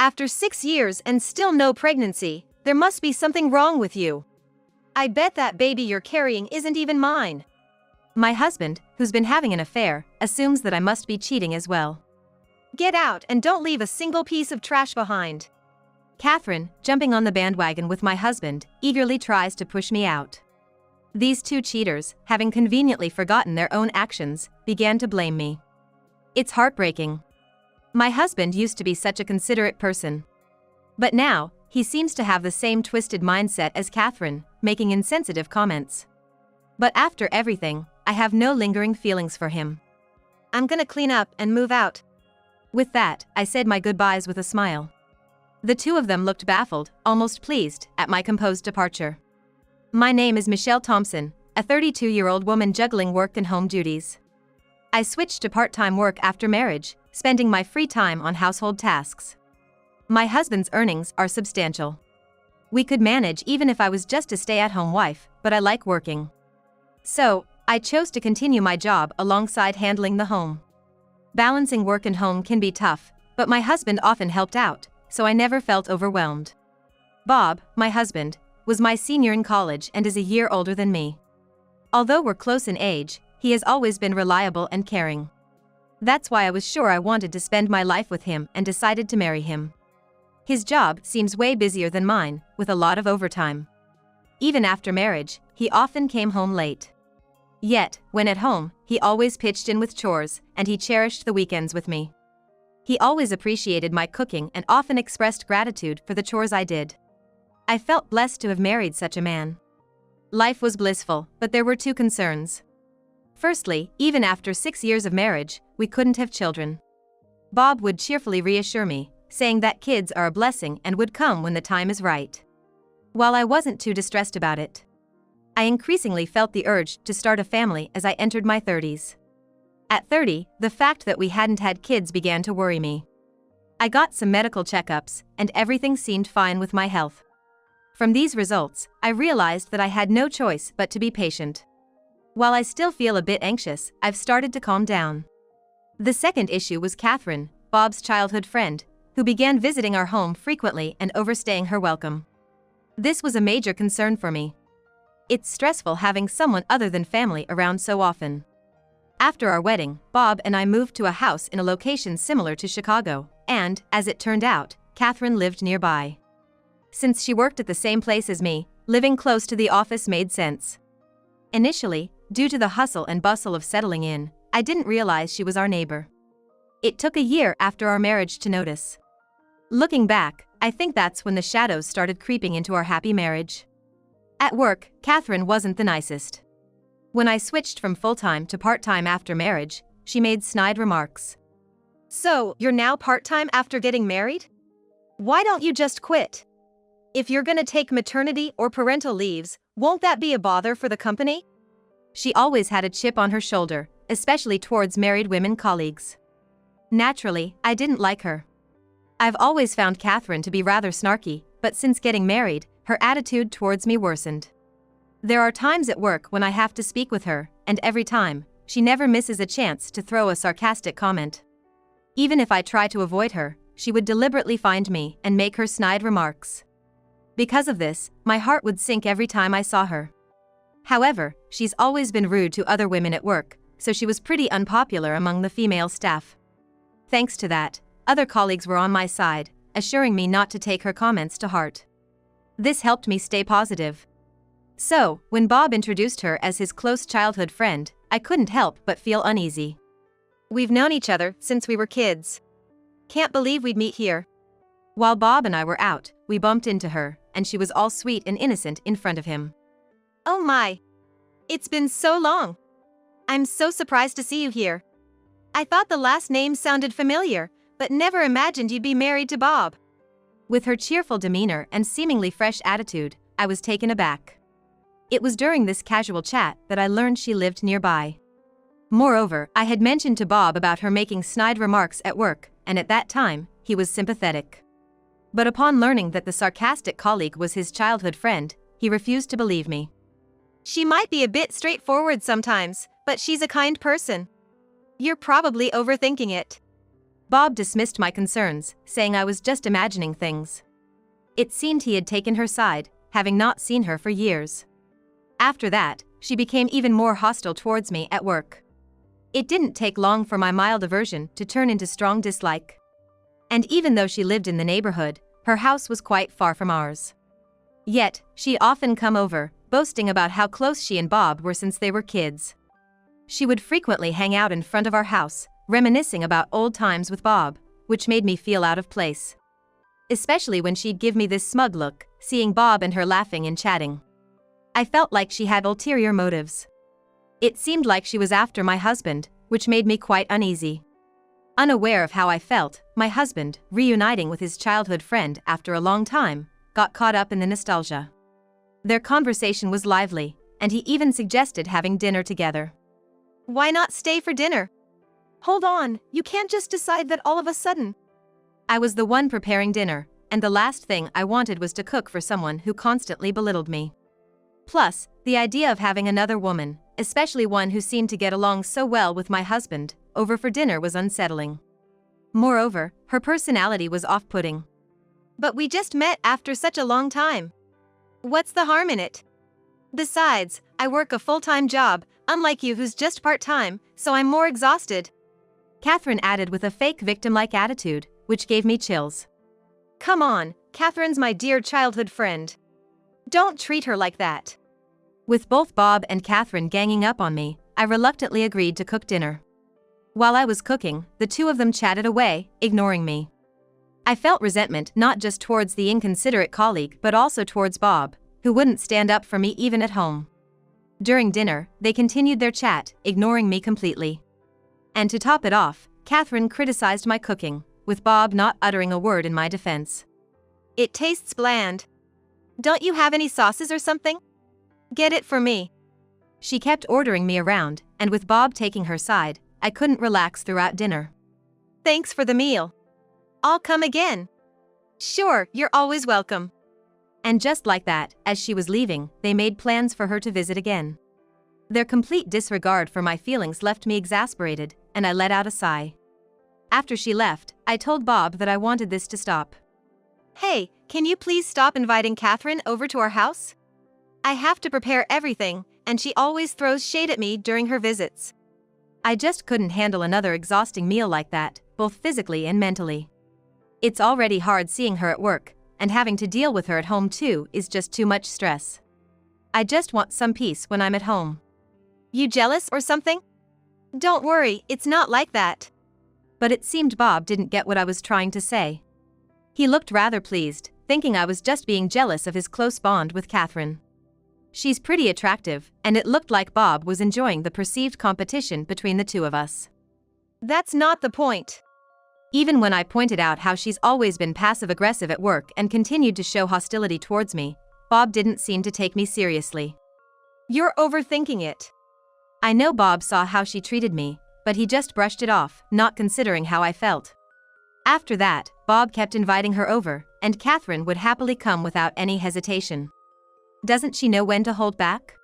After 6 years and still no pregnancy, there must be something wrong with you. I bet that baby you're carrying isn't even mine. My husband, who's been having an affair, assumes that I must be cheating as well. Get out and don't leave a single piece of trash behind. Catherine, jumping on the bandwagon with my husband, eagerly tries to push me out. These two cheaters, having conveniently forgotten their own actions, began to blame me. It's heartbreaking. My husband used to be such a considerate person. But now, he seems to have the same twisted mindset as Catherine, making insensitive comments. But after everything, I have no lingering feelings for him. I'm gonna clean up and move out. With that, I said my goodbyes with a smile. The two of them looked baffled, almost pleased, at my composed departure. My name is Michelle Thompson, a 32-year-old woman juggling work and home duties. I switched to part-time work after marriage, spending my free time on household tasks. My husband's earnings are substantial. We could manage even if I was just a stay-at-home wife, but I like working. So, I chose to continue my job alongside handling the home. Balancing work and home can be tough, but my husband often helped out, so I never felt overwhelmed. Bob, my husband, was my senior in college and is a year older than me. Although we're close in age, he has always been reliable and caring. That's why I was sure I wanted to spend my life with him and decided to marry him. His job seems way busier than mine, with a lot of overtime. Even after marriage, he often came home late. Yet, when at home, he always pitched in with chores, and he cherished the weekends with me. He always appreciated my cooking and often expressed gratitude for the chores I did. I felt blessed to have married such a man. Life was blissful, but there were two concerns. Firstly, even after 6 years of marriage, we couldn't have children. Bob would cheerfully reassure me, saying that kids are a blessing and would come when the time is right. While I wasn't too distressed about it, I increasingly felt the urge to start a family as I entered my 30s. At 30, the fact that we hadn't had kids began to worry me. I got some medical checkups, and everything seemed fine with my health. From these results, I realized that I had no choice but to be patient. While I still feel a bit anxious, I've started to calm down. The second issue was Catherine, Bob's childhood friend, who began visiting our home frequently and overstaying her welcome. This was a major concern for me. It's stressful having someone other than family around so often. After our wedding, Bob and I moved to a house in a location similar to Chicago, and, as it turned out, Catherine lived nearby. Since she worked at the same place as me, living close to the office made sense. Initially, due to the hustle and bustle of settling in, I didn't realize she was our neighbor. It took a year after our marriage to notice. Looking back, I think that's when the shadows started creeping into our happy marriage. At work, Catherine wasn't the nicest. When I switched from full-time to part-time after marriage, she made snide remarks. So, you're now part-time after getting married? Why don't you just quit? If you're gonna take maternity or parental leaves, won't that be a bother for the company? She always had a chip on her shoulder, especially towards married women colleagues. Naturally, I didn't like her. I've always found Catherine to be rather snarky, but since getting married, her attitude towards me worsened. There are times at work when I have to speak with her, and every time, she never misses a chance to throw a sarcastic comment. Even if I try to avoid her, she would deliberately find me and make her snide remarks. Because of this, my heart would sink every time I saw her. However, she's always been rude to other women at work, so she was pretty unpopular among the female staff. Thanks to that, other colleagues were on my side, assuring me not to take her comments to heart. This helped me stay positive. So, when Bob introduced her as his close childhood friend, I couldn't help but feel uneasy. We've known each other since we were kids. Can't believe we'd meet here. While Bob and I were out, we bumped into her, and she was all sweet and innocent in front of him. Oh my! It's been so long! I'm so surprised to see you here. I thought the last name sounded familiar, but never imagined you'd be married to Bob. With her cheerful demeanor and seemingly fresh attitude, I was taken aback. It was during this casual chat that I learned she lived nearby. Moreover, I had mentioned to Bob about her making snide remarks at work, and at that time, he was sympathetic. But upon learning that the sarcastic colleague was his childhood friend, he refused to believe me. She might be a bit straightforward sometimes, but she's a kind person. You're probably overthinking it. Bob dismissed my concerns, saying I was just imagining things. It seemed he had taken her side, having not seen her for years. After that, she became even more hostile towards me at work. It didn't take long for my mild aversion to turn into strong dislike. And even though she lived in the neighborhood, her house was quite far from ours. Yet, she'd often come over, boasting about how close she and Bob were since they were kids. She would frequently hang out in front of our house, reminiscing about old times with Bob, which made me feel out of place. Especially when she'd give me this smug look, seeing Bob and her laughing and chatting. I felt like she had ulterior motives. It seemed like she was after my husband, which made me quite uneasy. Unaware of how I felt, my husband, reuniting with his childhood friend after a long time, got caught up in the nostalgia. Their conversation was lively, and he even suggested having dinner together. Why not stay for dinner? Hold on, you can't just decide that all of a sudden. I was the one preparing dinner, and the last thing I wanted was to cook for someone who constantly belittled me. Plus, the idea of having another woman, especially one who seemed to get along so well with my husband, over for dinner was unsettling. Moreover, her personality was off-putting. But we just met after such a long time. What's the harm in it? Besides, I work a full-time job, unlike you who's just part-time, so I'm more exhausted. Catherine added with a fake victim-like attitude, which gave me chills. Come on, Catherine's my dear childhood friend. Don't treat her like that. With both Bob and Catherine ganging up on me, I reluctantly agreed to cook dinner. While I was cooking, the two of them chatted away, ignoring me. I felt resentment not just towards the inconsiderate colleague but also towards Bob, who wouldn't stand up for me even at home. During dinner, they continued their chat, ignoring me completely. And to top it off, Catherine criticized my cooking, with Bob not uttering a word in my defense. It tastes bland. Don't you have any sauces or something? Get it for me. She kept ordering me around, and with Bob taking her side, I couldn't relax throughout dinner. Thanks for the meal. I'll come again. Sure, you're always welcome. And just like that, as she was leaving, they made plans for her to visit again. Their complete disregard for my feelings left me exasperated, and I let out a sigh. After she left, I told Bob that I wanted this to stop. Hey, can you please stop inviting Catherine over to our house? I have to prepare everything, and she always throws shade at me during her visits. I just couldn't handle another exhausting meal like that, both physically and mentally. It's already hard seeing her at work, and having to deal with her at home too is just too much stress. I just want some peace when I'm at home. You jealous or something? Don't worry, it's not like that. But it seemed Bob didn't get what I was trying to say. He looked rather pleased, thinking I was just being jealous of his close bond with Catherine. She's pretty attractive, and it looked like Bob was enjoying the perceived competition between the two of us. That's not the point. Even when I pointed out how she's always been passive-aggressive at work and continued to show hostility towards me, Bob didn't seem to take me seriously. You're overthinking it. I know Bob saw how she treated me, but he just brushed it off, not considering how I felt. After that, Bob kept inviting her over, and Catherine would happily come without any hesitation. Doesn't she know when to hold back?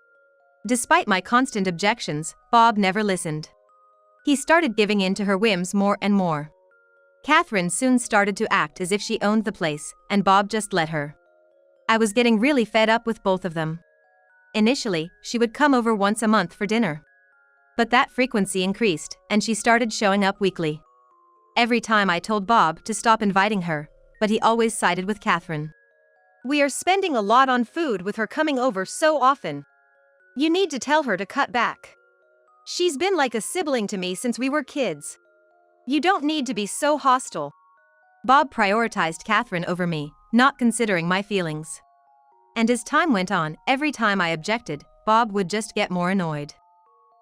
Despite my constant objections, Bob never listened. He started giving in to her whims more and more. Catherine soon started to act as if she owned the place, and Bob just let her. I was getting really fed up with both of them. Initially, she would come over once a month for dinner. But that frequency increased, and she started showing up weekly. Every time I told Bob to stop inviting her, but he always sided with Catherine. We are spending a lot on food with her coming over so often. You need to tell her to cut back. She's been like a sibling to me since we were kids. You don't need to be so hostile. Bob prioritized Catherine over me, not considering my feelings. And as time went on, every time I objected, Bob would just get more annoyed.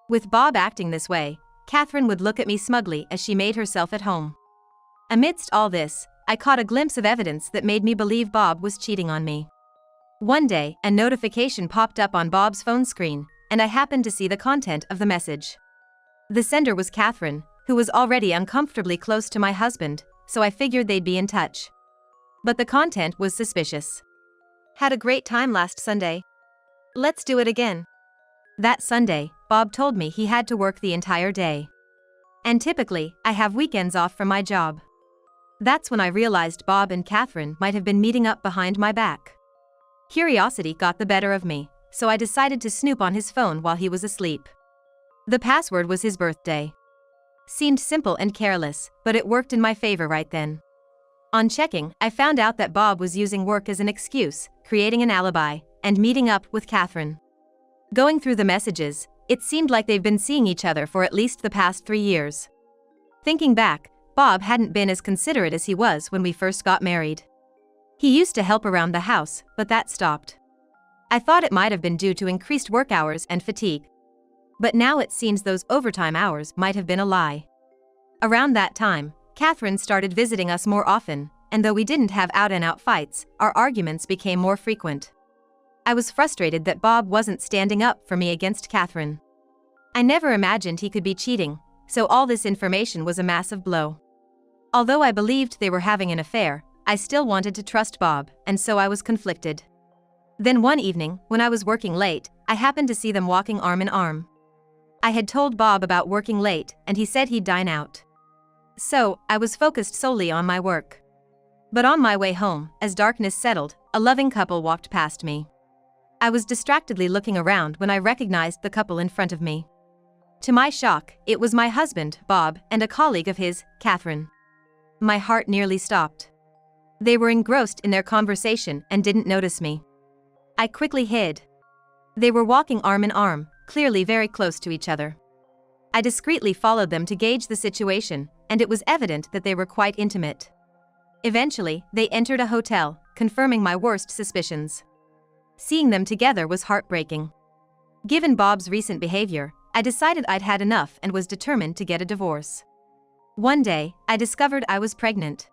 With Bob acting this way, Catherine would look at me smugly as she made herself at home. Amidst all this, I caught a glimpse of evidence that made me believe Bob was cheating on me. One day, a notification popped up on Bob's phone screen, and I happened to see the content of the message. The sender was Catherine, who was already uncomfortably close to my husband, so I figured they'd be in touch. But the content was suspicious. Had a great time last Sunday. Let's do it again. That Sunday, Bob told me he had to work the entire day. And typically, I have weekends off from my job. That's when I realized Bob and Catherine might have been meeting up behind my back. Curiosity got the better of me, so I decided to snoop on his phone while he was asleep. The password was his birthday. Seemed simple and careless, but it worked in my favor right then. On checking, I found out that Bob was using work as an excuse, creating an alibi, and meeting up with Catherine. Going through the messages, it seemed like they've been seeing each other for at least the past 3 years. Thinking back, Bob hadn't been as considerate as he was when we first got married. He used to help around the house, but that stopped. I thought it might have been due to increased work hours and fatigue. But now it seems those overtime hours might have been a lie. Around that time, Catherine started visiting us more often, and though we didn't have out-and-out fights, our arguments became more frequent. I was frustrated that Bob wasn't standing up for me against Catherine. I never imagined he could be cheating, so all this information was a massive blow. Although I believed they were having an affair, I still wanted to trust Bob, and so I was conflicted. Then one evening, when I was working late, I happened to see them walking arm in arm. I had told Bob about working late, and he said he'd dine out. So, I was focused solely on my work. But on my way home, as darkness settled, a loving couple walked past me. I was distractedly looking around when I recognized the couple in front of me. To my shock, it was my husband, Bob, and a colleague of his, Catherine. My heart nearly stopped. They were engrossed in their conversation and didn't notice me. I quickly hid. They were walking arm in arm, clearly very close to each other. I discreetly followed them to gauge the situation, and it was evident that they were quite intimate. Eventually, they entered a hotel, confirming my worst suspicions. Seeing them together was heartbreaking. Given Bob's recent behavior, I decided I'd had enough and was determined to get a divorce. One day, I discovered I was pregnant.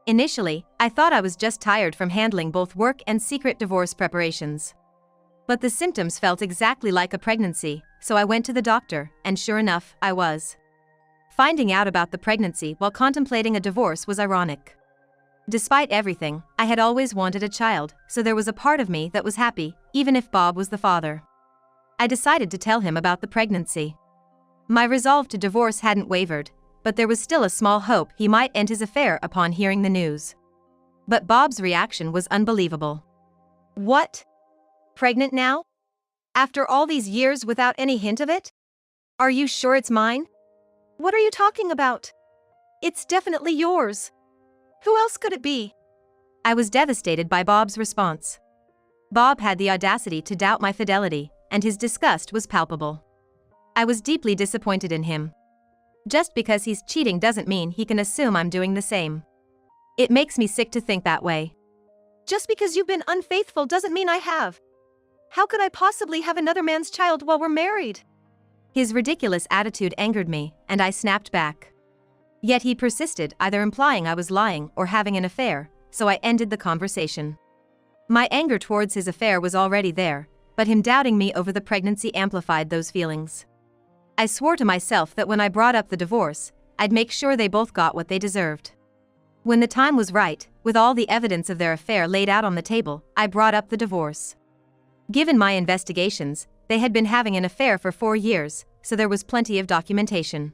Initially, I thought I was just tired from handling both work and secret divorce preparations. But the symptoms felt exactly like a pregnancy, so I went to the doctor, and sure enough, I was. Finding out about the pregnancy while contemplating a divorce was ironic. Despite everything, I had always wanted a child, so there was a part of me that was happy, even if Bob was the father. I decided to tell him about the pregnancy. My resolve to divorce hadn't wavered, but there was still a small hope he might end his affair upon hearing the news. But Bob's reaction was unbelievable. "What? Pregnant now? After all these years without any hint of it? Are you sure it's mine? What are you talking about? It's definitely yours. Who else could it be?" I was devastated by Bob's response. Bob had the audacity to doubt my fidelity, and his disgust was palpable. I was deeply disappointed in him. Just because he's cheating doesn't mean he can assume I'm doing the same. It makes me sick to think that way. "Just because you've been unfaithful doesn't mean I have. How could I possibly have another man's child while we're married?" His ridiculous attitude angered me, and I snapped back. Yet he persisted, either implying I was lying or having an affair, so I ended the conversation. My anger towards his affair was already there, but him doubting me over the pregnancy amplified those feelings. I swore to myself that when I brought up the divorce, I'd make sure they both got what they deserved. When the time was right, with all the evidence of their affair laid out on the table, I brought up the divorce. Given my investigations, they had been having an affair for 4 years, so there was plenty of documentation.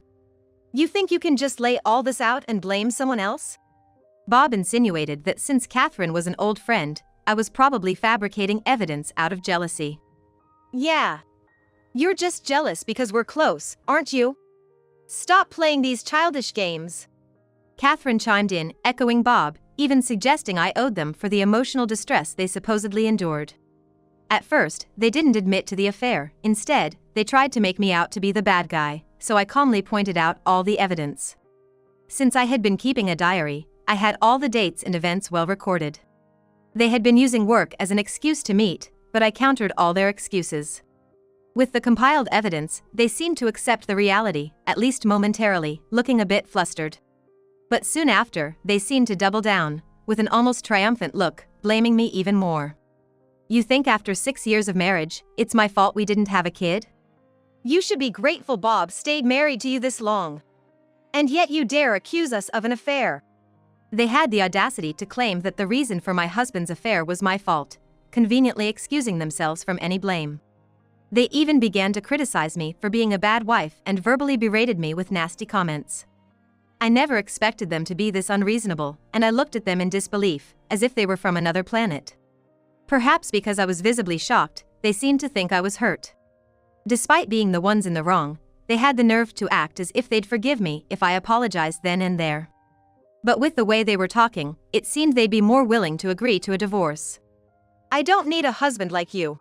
"You think you can just lay all this out and blame someone else?" Bob insinuated that since Catherine was an old friend, I was probably fabricating evidence out of jealousy. "Yeah. You're just jealous because we're close, aren't you? Stop playing these childish games." Catherine chimed in, echoing Bob, even suggesting I owed them for the emotional distress they supposedly endured. At first, they didn't admit to the affair. Instead, they tried to make me out to be the bad guy, so I calmly pointed out all the evidence. Since I had been keeping a diary, I had all the dates and events well recorded. They had been using work as an excuse to meet, but I countered all their excuses. With the compiled evidence, they seemed to accept the reality, at least momentarily, looking a bit flustered. But soon after, they seemed to double down, with an almost triumphant look, blaming me even more. "You think after 6 years of marriage, it's my fault we didn't have a kid? You should be grateful Bob stayed married to you this long. And yet you dare accuse us of an affair." They had the audacity to claim that the reason for my husband's affair was my fault, conveniently excusing themselves from any blame. They even began to criticize me for being a bad wife and verbally berated me with nasty comments. I never expected them to be this unreasonable, and I looked at them in disbelief, as if they were from another planet. Perhaps because I was visibly shocked, they seemed to think I was hurt. Despite being the ones in the wrong, they had the nerve to act as if they'd forgive me if I apologized then and there. But with the way they were talking, it seemed they'd be more willing to agree to a divorce. I don't need a husband like you.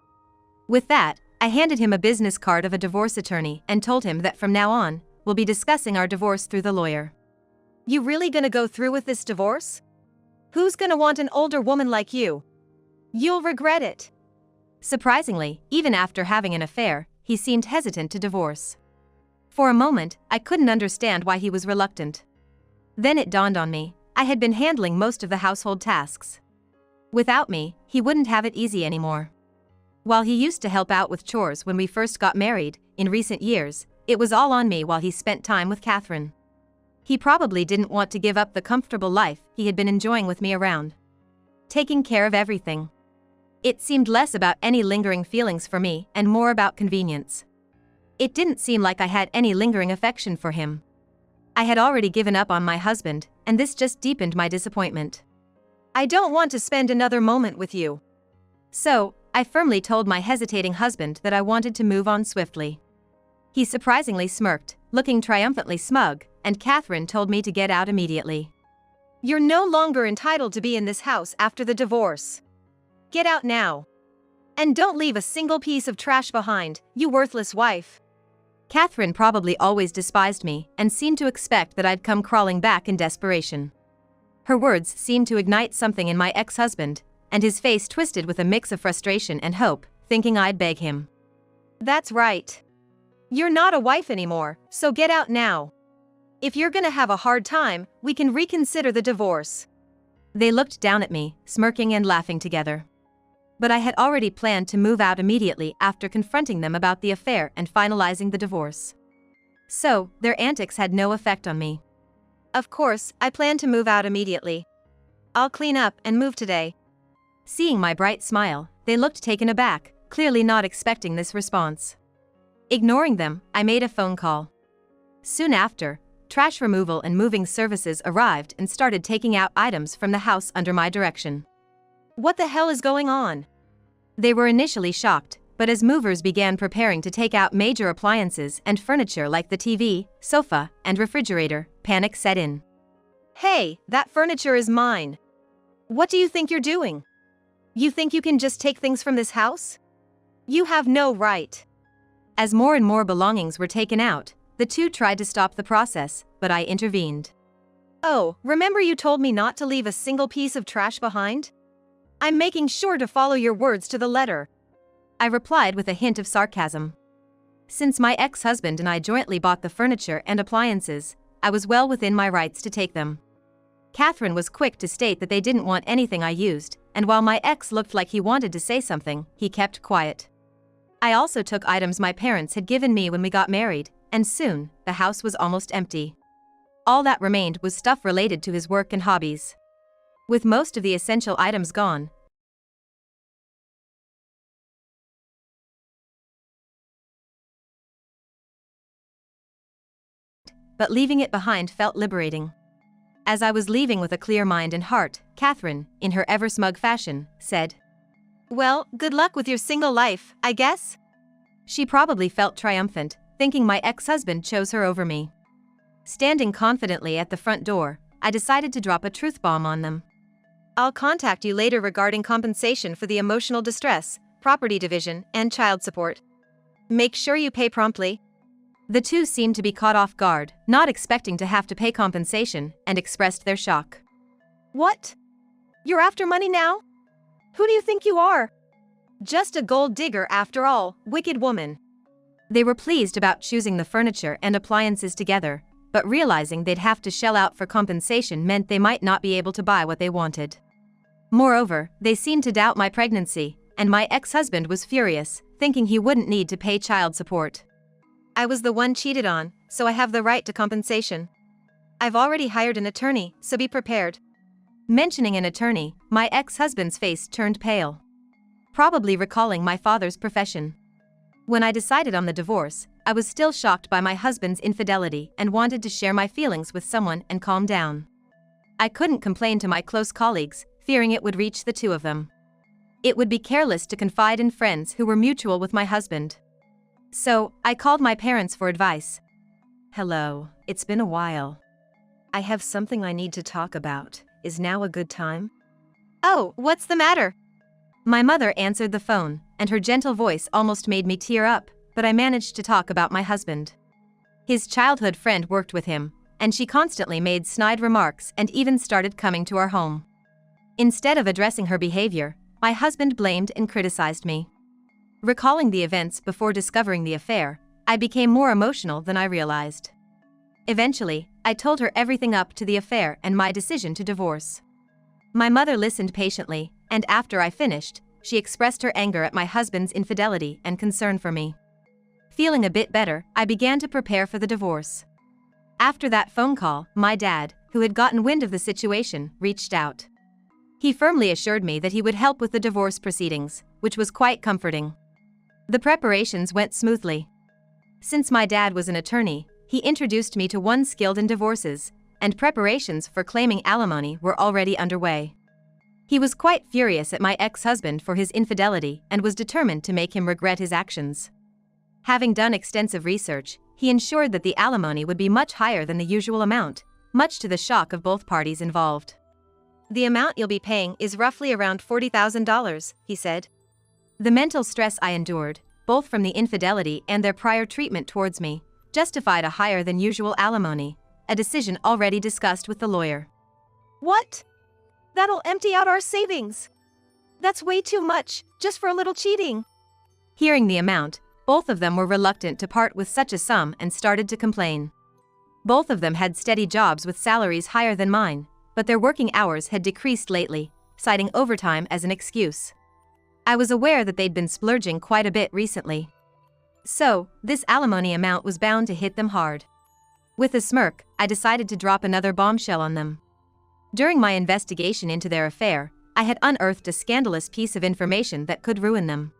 With that, I handed him a business card of a divorce attorney and told him that from now on, we'll be discussing our divorce through the lawyer. You really gonna go through with this divorce? Who's gonna want an older woman like you? You'll regret it. Surprisingly, even after having an affair, he seemed hesitant to divorce. For a moment, I couldn't understand why he was reluctant. Then it dawned on me, I had been handling most of the household tasks. Without me, he wouldn't have it easy anymore. While he used to help out with chores when we first got married, in recent years, it was all on me while he spent time with Catherine. He probably didn't want to give up the comfortable life he had been enjoying with me around, taking care of everything. It seemed less about any lingering feelings for me and more about convenience. It didn't seem like I had any lingering affection for him. I had already given up on my husband, and this just deepened my disappointment. I don't want to spend another moment with you. So, I firmly told my hesitating husband that I wanted to move on swiftly. He surprisingly smirked, looking triumphantly smug, and Catherine told me to get out immediately. You're no longer entitled to be in this house after the divorce. Get out now. And don't leave a single piece of trash behind, you worthless wife. Catherine probably always despised me and seemed to expect that I'd come crawling back in desperation. Her words seemed to ignite something in my ex-husband, and his face twisted with a mix of frustration and hope, thinking I'd beg him. That's right. You're not a wife anymore, so get out now. If you're gonna have a hard time, we can reconsider the divorce. They looked down at me, smirking and laughing together. But I had already planned to move out immediately after confronting them about the affair and finalizing the divorce. So, their antics had no effect on me. Of course, I plan to move out immediately. I'll clean up and move today. Seeing my bright smile, they looked taken aback, clearly not expecting this response. Ignoring them, I made a phone call. Soon after, trash removal and moving services arrived and started taking out items from the house under my direction. What the hell is going on? They were initially shocked, but as movers began preparing to take out major appliances and furniture like the TV, sofa, and refrigerator, panic set in. Hey, that furniture is mine. What do you think you're doing? You think you can just take things from this house? You have no right. As more and more belongings were taken out, the two tried to stop the process, but I intervened. Oh, remember you told me not to leave a single piece of trash behind? I'm making sure to follow your words to the letter. I replied with a hint of sarcasm. Since my ex-husband and I jointly bought the furniture and appliances, I was well within my rights to take them. Catherine was quick to state that they didn't want anything I used, and while my ex looked like he wanted to say something, he kept quiet. I also took items my parents had given me when we got married, and soon, the house was almost empty. All that remained was stuff related to his work and hobbies. With most of the essential items gone, but leaving it behind felt liberating. As I was leaving with a clear mind and heart, Catherine, in her ever-smug fashion, said, "Well, good luck with your single life, I guess?" She probably felt triumphant, thinking my ex-husband chose her over me. Standing confidently at the front door, I decided to drop a truth bomb on them. I'll contact you later regarding compensation for the emotional distress, property division, and child support. Make sure you pay promptly. The two seemed to be caught off guard, not expecting to have to pay compensation, and expressed their shock. What? You're after money now? Who do you think you are? Just a gold digger after all, wicked woman. They were pleased about choosing the furniture and appliances together, but realizing they'd have to shell out for compensation meant they might not be able to buy what they wanted. Moreover, they seemed to doubt my pregnancy, and my ex-husband was furious, thinking he wouldn't need to pay child support. I was the one cheated on, so I have the right to compensation. I've already hired an attorney, so be prepared. Mentioning an attorney, my ex-husband's face turned pale. Probably recalling my father's profession. When I decided on the divorce, I was still shocked by my husband's infidelity and wanted to share my feelings with someone and calm down. I couldn't complain to my close colleagues, fearing it would reach the two of them. It would be careless to confide in friends who were mutual with my husband. So, I called my parents for advice. "Hello, it's been a while. I have something I need to talk about. Is now a good time?" "Oh, what's the matter?" My mother answered the phone, and her gentle voice almost made me tear up, but I managed to talk about my husband. His childhood friend worked with him, and she constantly made snide remarks and even started coming to our home. Instead of addressing her behavior, my husband blamed and criticized me. Recalling the events before discovering the affair, I became more emotional than I realized. Eventually, I told her everything up to the affair and my decision to divorce. My mother listened patiently, and after I finished, she expressed her anger at my husband's infidelity and concern for me. Feeling a bit better, I began to prepare for the divorce. After that phone call, my dad, who had gotten wind of the situation, reached out. He firmly assured me that he would help with the divorce proceedings, which was quite comforting. The preparations went smoothly. Since my dad was an attorney, he introduced me to one skilled in divorces, and preparations for claiming alimony were already underway. He was quite furious at my ex-husband for his infidelity and was determined to make him regret his actions. Having done extensive research, he ensured that the alimony would be much higher than the usual amount, much to the shock of both parties involved. "The amount you'll be paying is roughly around $40,000, he said. The mental stress I endured, both from the infidelity and their prior treatment towards me, justified a higher than usual alimony, a decision already discussed with the lawyer. "What? That'll empty out our savings. That's way too much, just for a little cheating." Hearing the amount, both of them were reluctant to part with such a sum and started to complain. Both of them had steady jobs with salaries higher than mine, but their working hours had decreased lately, citing overtime as an excuse. I was aware that they'd been splurging quite a bit recently. So, this alimony amount was bound to hit them hard. With a smirk, I decided to drop another bombshell on them. During my investigation into their affair, I had unearthed a scandalous piece of information that could ruin them.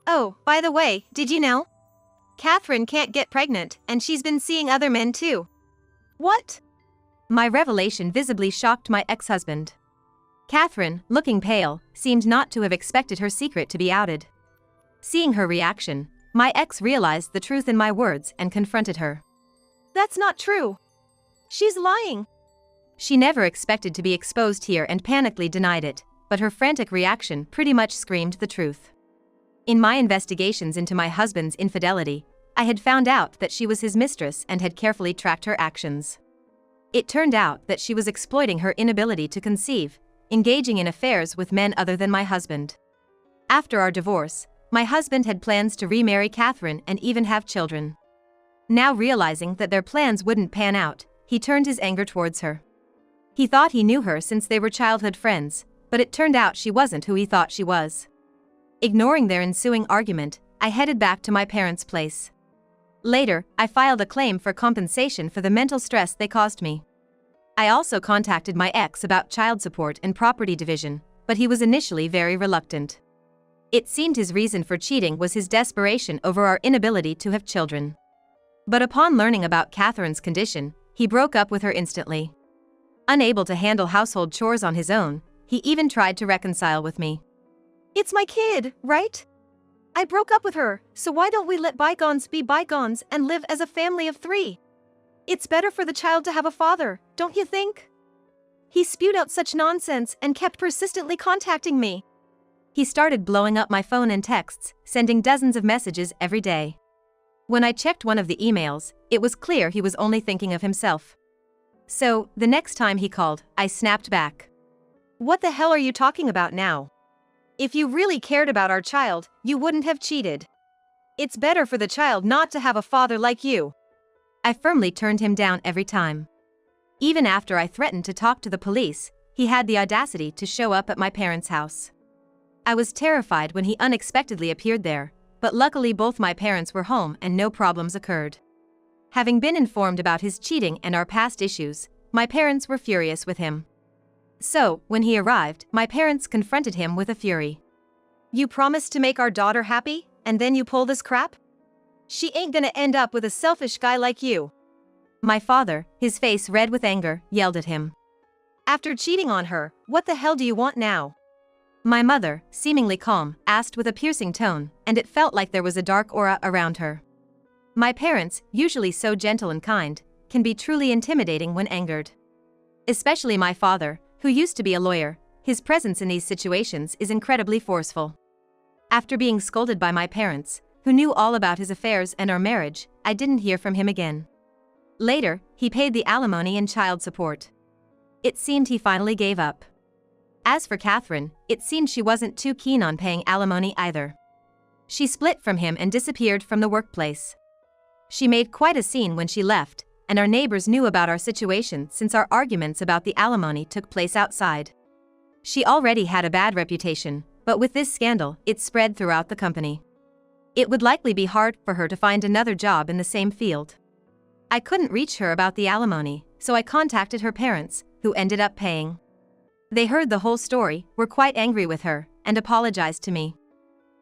"Oh, by the way, did you know? Catherine can't get pregnant, and she's been seeing other men too." "What?" My revelation visibly shocked my ex-husband. Catherine, looking pale, seemed not to have expected her secret to be outed. Seeing her reaction, my ex realized the truth in my words and confronted her. "That's not true. She's lying." She never expected to be exposed here and panically denied it, but her frantic reaction pretty much screamed the truth. In my investigations into my husband's infidelity, I had found out that she was his mistress and had carefully tracked her actions. It turned out that she was exploiting her inability to conceive, engaging in affairs with men other than my husband. After our divorce, my husband had plans to remarry Catherine and even have children. Now realizing that their plans wouldn't pan out, he turned his anger towards her. He thought he knew her since they were childhood friends, but it turned out she wasn't who he thought she was. Ignoring their ensuing argument, I headed back to my parents' place. Later, I filed a claim for compensation for the mental stress they caused me. I also contacted my ex about child support and property division, but he was initially very reluctant. It seemed his reason for cheating was his desperation over our inability to have children. But upon learning about Catherine's condition, he broke up with her instantly. Unable to handle household chores on his own, he even tried to reconcile with me. "It's my kid, right? I broke up with her, so why don't we let bygones be bygones and live as a family of 3? It's better for the child to have a father, don't you think?" He spewed out such nonsense and kept persistently contacting me. He started blowing up my phone and texts, sending dozens of messages every day. When I checked one of the emails, it was clear he was only thinking of himself. So, the next time he called, I snapped back. "What the hell are you talking about now? If you really cared about our child, you wouldn't have cheated. It's better for the child not to have a father like you." I firmly turned him down every time. Even after I threatened to talk to the police, he had the audacity to show up at my parents' house. I was terrified when he unexpectedly appeared there, but luckily both my parents were home and no problems occurred. Having been informed about his cheating and our past issues, my parents were furious with him. So, when he arrived, my parents confronted him with a fury. "You promised to make our daughter happy, and then you pull this crap? She ain't gonna end up with a selfish guy like you. My father, his face red with anger, yelled at him. After cheating on her, what the hell do you want now? My mother, seemingly calm, asked with a piercing tone, and it felt like there was a dark aura around her. My parents, usually so gentle and kind, can be truly intimidating when angered. Especially my father, who used to be a lawyer, his presence in these situations is incredibly forceful. After being scolded by my parents, who knew all about his affairs and our marriage, I didn't hear from him again. Later, he paid the alimony and child support. It seemed he finally gave up. As for Catherine, it seemed she wasn't too keen on paying alimony either. She split from him and disappeared from the workplace. She made quite a scene when she left, and our neighbors knew about our situation since our arguments about the alimony took place outside. She already had a bad reputation, but with this scandal, it spread throughout the company. It would likely be hard for her to find another job in the same field. I couldn't reach her about the alimony, so I contacted her parents, who ended up paying. They heard the whole story, were quite angry with her, and apologized to me.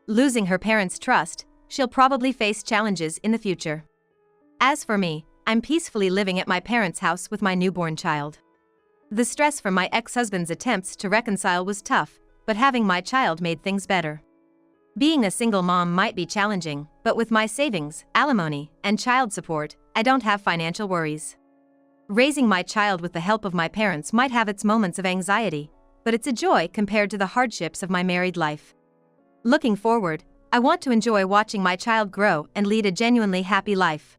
Losing her parents' trust, she'll probably face challenges in the future. As for me, I'm peacefully living at my parents' house with my newborn child. The stress from my ex-husband's attempts to reconcile was tough, but having my child made things better. Being a single mom might be challenging, but with my savings, alimony, and child support, I don't have financial worries. Raising my child with the help of my parents might have its moments of anxiety, but it's a joy compared to the hardships of my married life. Looking forward, I want to enjoy watching my child grow and lead a genuinely happy life.